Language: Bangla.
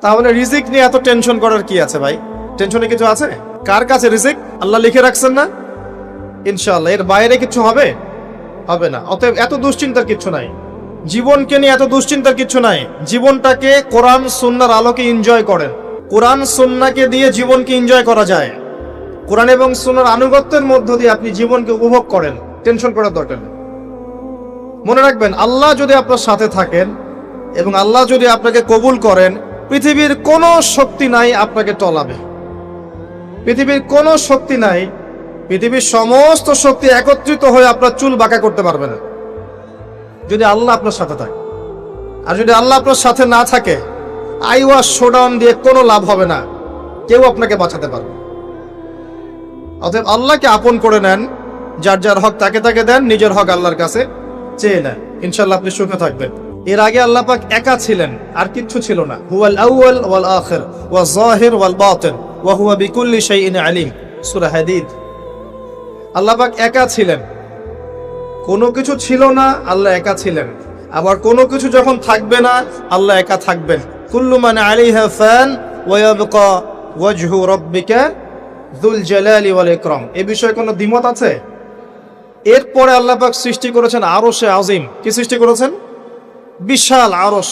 তাহলে রিজিক নিয়ে এত টেনশন করার কি আছে ভাই? টেনশনে কিছু আছে? কার কাছে রিজিক? আল্লাহ লিখে রাখছেন না? ইনশাআল্লাহ এর বাইরে কিছু হবে? হবে না। অতএব এত দুশ্চিন্তার কিছু নাই। জীবনকে নিয়ে এত দুশ্চিন্তার কিছু নাই। জীবনটাকে কোরআন সুন্নাহর আলোকে এনজয় করেন। কোরআন সুন্নাহকে দিয়ে জীবনকে এনজয় করা যায়। কোরআন এবং সুন্নাহর আনুগত্যের মধ্য দিয়ে আপনি জীবনকে উপভোগ করেন। টেনশন করার দরকার নেই। মনে রাখবেন, আল্লাহ যদি আপনার সাথে থাকেন এবং আল্লাহ যদি আপনাকে কবুল করেন, পৃথিবীর কোনো শক্তি নাই আপনাকে টলাবে। পৃথিবীর কোনো শক্তি নাই, পৃথিবীর সমস্ত শক্তি একত্রিত হয়ে আপনার চুল বাঁকা করতে পারবে না, যদি আল্লাহ আপনার সাথে থাকে। আর যদি আল্লাহ আপনার সাথে না থাকে, আইওয়াস শোডাউন দিয়ে কোনো লাভ হবে না, কেউ আপনাকে বাঁচাতে পারবে। অতএব আল্লাহকে আপন করে নেন, যার যার হক তাকে তাকে দেন, নিজের হক আল্লাহর কাছে চেয়ে নেন, ইনশাআল্লাহ আপনি সুখে থাকবেন। এর আগে আল্লাহ পাক একা ছিলেন, আর কিচ্ছু ছিল না। হুয়াল আউয়াল ওয়াল আখির ওয়াজ যাহির ওয়াল বাতিন ওয়া হুয়া বিকুল্লি শাইইন আলিম, সূরা হাদীদ। আল্লাহ পাক একা ছিলেন, কোনো কিছু ছিল না, আল্লাহ একা ছিলেন। আবার কোনো কিছু যখন থাকবে না, আল্লাহ একা থাকবেন। কুল্লু মান আলাইহা ফান ওয়া ইয়াবকা ওয়াজহু রাব্বিকা যুল জালালি ওয়াল ইকরাম। এই বিষয়ে কোনো দ্বিমত আছে? এরপরে আল্লাহ পাক সৃষ্টি করেছেন আরশে আজিম। কি সৃষ্টি করেছেন? বিশাল আরশ।